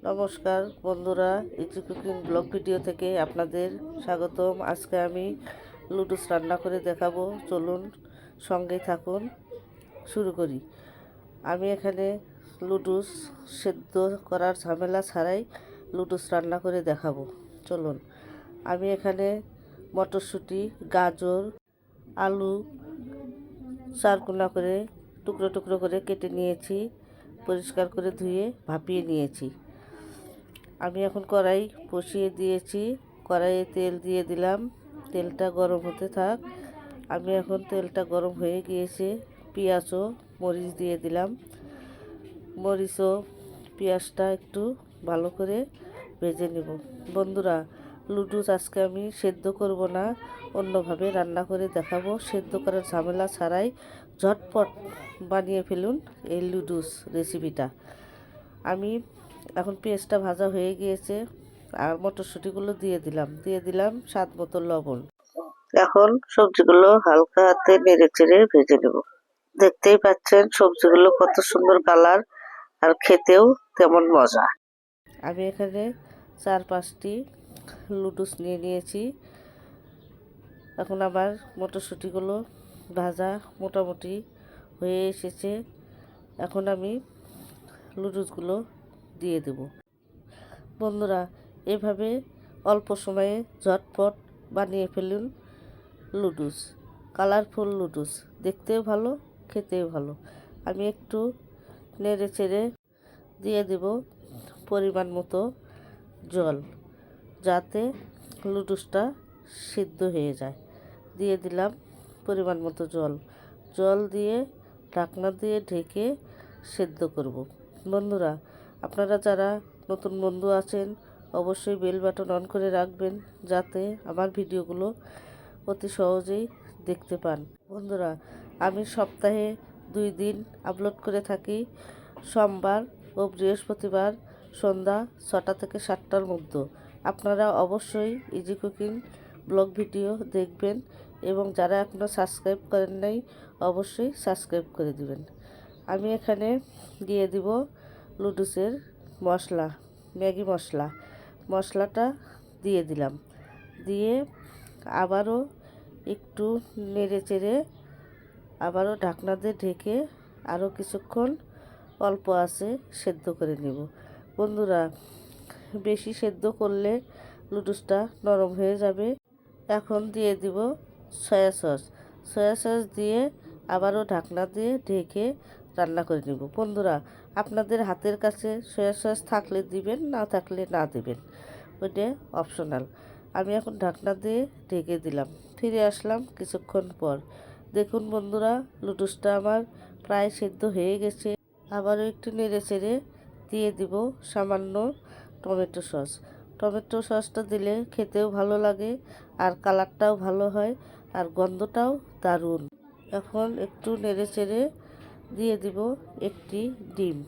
নমস্কার বন্ধুরা, easy cooking blog video থেকে আপনাদের স্বাগতম। আজকে আমি লুডুস রান্না করে দেখাবো। চলুন সঙ্গে থাকুন, শুরু করি। আমি এখানে লুডুস সেদ্ধ করার ঝামেলা ছাড়াই লুডুস রান্না করে দেখাবো। চলুন। আমি এখানে মটরশুঁটি, গাজর, আলু চারকোনা করে টুকরো টুকরো করে কেটে নিয়েছি, পরিষ্কার করে ধুয়ে ভাপিয়ে নিয়েছি। আমি এখন কড়াই বসিয়ে দিয়েছি, কড়াইয়ে তেল দিয়ে দিলাম। তেলটা গরম হতে থাক। আমি এখন তেলটা গরম হয়ে গিয়েছে, পেঁয়াজ ও মরিচ দিয়ে দিলাম। মরিচ ও পেঁয়াজটা একটু ভালো করে ভেজে নেব। বন্ধুরা, লুডুস আজকে আমি সেদ্ধ করব না, অন্যভাবে রান্না করে দেখাবো। সেদ্ধ করার ঝামেলা ছাড়াই ঝটপট বানিয়ে ফেলুন এই লুডুস রেসিপিটা। আমি এখন পেঁয়াজটা ভাজা হয়ে গিয়েছে আর মটরশুঁটিগুলো দিয়ে দিলাম স্বাদ মতো লবণ। এখন সবজিগুলো হালকা হাতে নেড়ে চেড়ে ভেজে নেব। দেখতেই পাচ্ছেন সবজিগুলো কত সুন্দর কালার আর খেতেও তেমন মজা। আমি এখানে 4-5টি লুডুস নিয়ে নিয়েছি। এখন আবার মটরশুঁটিগুলো ভাজা মোটামুটি হয়ে এসেছে। এখন আমি লুডুসগুলো দিয়ে দেব। বন্ধুরা, এভাবে অল্প সময়ে ঝটপট বানিয়ে ফেলুন লুডুস। কালারফুল লুডুস, দেখতেও ভালো, খেতেও ভালো। আমি একটু নেড়ে চেড়ে দিয়ে দেব পরিমাণ মতো জল, যাতে লুডুসটা সিদ্ধ হয়ে যায়। দিয়ে দিলাম পরিমাণ মতো জল দিয়ে ঢাকনা দিয়ে ঢেকে সেদ্ধ করব। বন্ধুরা, আপনারা যারা নতুন বন্ধু আছেন অবশ্যই বেল বাটন অন করে রাখবেন, যাতে আমার ভিডিওগুলো অতি সহজেই দেখতে পান। বন্ধুরা, আমি সপ্তাহে 2 দিন আপলোড করে থাকি, সোমবার ও বৃহস্পতিবার সন্ধ্যা 6টা থেকে 7টার মধ্যে। আপনারা অবশ্যই ইজি কুকিং ব্লগ ভিডিও দেখবেন এবং যারা এখনও সাবস্ক্রাইব করেন নাই অবশ্যই সাবস্ক্রাইব করে দিবেন। আমি এখানে দিয়ে দিব লুডুসের মশলা, ম্যাগি মশলাটা দিয়ে দিলাম। দিয়ে আবারও একটু নেড়ে চেড়ে আবারও ঢাকনা দিয়ে ঢেকে আরও কিছুক্ষণ অল্প আঁচে সেদ্ধ করে নেব। বন্ধুরা, বেশি সেদ্ধ করলে লুডুসটা নরম হয়ে যাবে। এখন দিয়ে দিব সয়া সস দিয়ে আবারও ঢাকনা দিয়ে ঢেকে রান্না করে নেব। বন্ধুরা, আপনাদের হাতের কাছে সয়া সস থাকলে দিবেন, না থাকলে না দিবেন, ওইটা অপশনাল। আমি এখন ঢাকনা দিয়ে ঢেকে দিলাম। ফিরে আসলাম কিছুক্ষণ পর। দেখুন বন্ধুরা, লুডুসটা আমার প্রায় সেদ্ধ হয়ে গেছে। আবারও একটু নেড়ে চেড়ে দিয়ে দিব সামান্য টমেটো সসটা দিলে খেতেও ভালো লাগে আর কালারটাও ভালো হয় আর গন্ধটাও দারুণ। এখন একটু নেড়ে চেড়ে দিয়ে দিব একটি ডিম।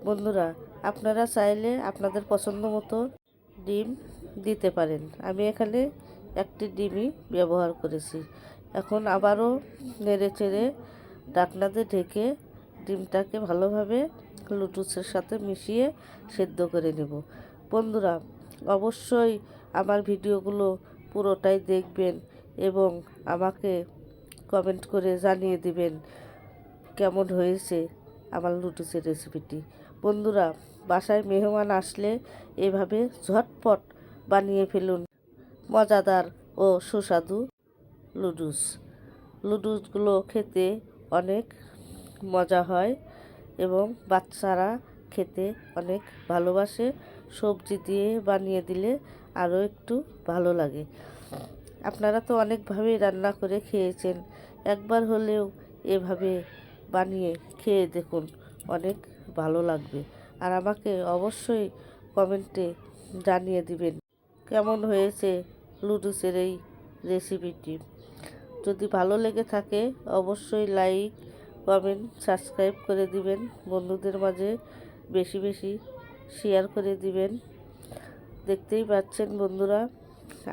বন্ধুরা, আপনারা চাইলে আপনাদের পছন্দ মতো ডিম দিতে পারেন। আমি এখানে একটি ডিমই ব্যবহার করেছি। এখন আবারও নেড়ে চেড়ে ঢাকনা দিয়ে ঢেকে ডিমটাকে ভালোভাবে লুডুসের সাথে মিশিয়ে সেদ্ধ করে নেব। বন্ধুরা, অবশ্যই আমার ভিডিওগুলো পুরোটাই দেখবেন এবং আমাকে কমেন্ট করে জানিয়ে দিবেন কেমন হয়েছে আমার লুডুসের রেসিপিটি। বন্ধুরা, বাসায় মেহমান আসলে এভাবে ঝটপট বানিয়ে ফেলুন মজাদার ও সুস্বাদু লুডুসগুলো খেতে অনেক মজা হয় এবং বাচ্চারা খেতে অনেক ভালোবাসে। সবজি দিয়ে বানিয়ে দিলে আরও একটু ভালো লাগে। আপনারা তো অনেকভাবেই রান্না করে খেয়েছেন, একবার হলেও এভাবে বানিয়ে খেয়ে দেখুন, অনেক ভালো লাগবে। আর আমাকে অবশ্যই কমেন্টে জানিয়ে দিবেন কেমন হয়েছে লুডুসের এই রেসিপিটি। যদি ভালো লেগে থাকে অবশ্যই লাইক, কমেন্ট, সাবস্ক্রাইব করে দিবেন। বন্ধুদের মাঝে বেশি বেশি শেয়ার করে দিবেন। দেখতেই পাচ্ছেন বন্ধুরা,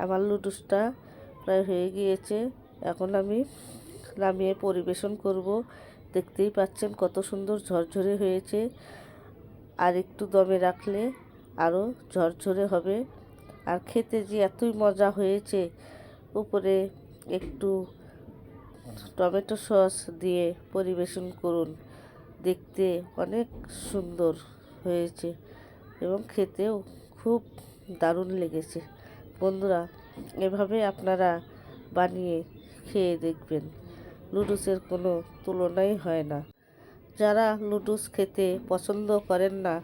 আমার লুডুসটা প্রায় হয়ে গিয়েছে। এখন আমি নামিয়ে পরিবেশন করব। দেখতেই পাচ্ছেন কত সুন্দর ঝরঝরে হয়েছে। আর একটু দমে রাখলে আরও ঝরঝরে হবে। আর খেতে যে এতই মজা হয়েছে, উপরে একটু টমেটো সস দিয়ে পরিবেশন করুন। দেখতে অনেক সুন্দর হয়েছে এবং খেতেও খুব দারুণ লেগেছে। বন্ধুরা, এভাবে আপনারা বানিয়ে খেয়ে দেখবেন, নুডলসের কোনো তুলনাই হয় না। যারা নুডলস খেতে পছন্দ করেন না,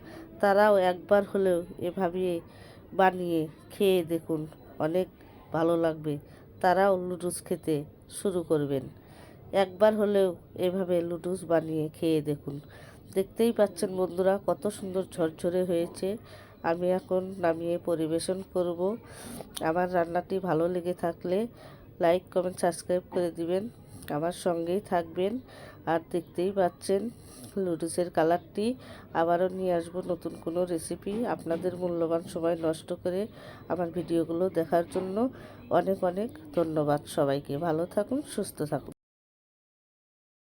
তারাও একবার হলেও এভাবে বানিয়ে খেয়ে দেখুন, অনেক ভালো লাগবে। তারাও নুডলস খেতে শুরু করবেন। একবার হলেও এভাবে নুডলস বানিয়ে খেয়ে দেখুন। দেখতেই পাচ্ছেন বন্ধুরা, কত সুন্দর ঝরঝরে হয়েছে। আমি এখন নামিয়ে পরিবেশন করব। আমার রান্নাটি ভালো লেগে থাকলে লাইক, কমেন্ট, সাবস্ক্রাইব করে দিবেন। আমার সঙ্গেই থাকবেন। আর দেখতেই পাচ্ছেন নুডলসের কালারটি। আবারও নিয়ে আসবো নতুন কোনো রেসিপি। আপনাদের মূল্যবান সময় নষ্ট করে আমার ভিডিওগুলো দেখার জন্য অনেক অনেক ধন্যবাদ সবাইকে। ভালো থাকুন, সুস্থ থাকুন।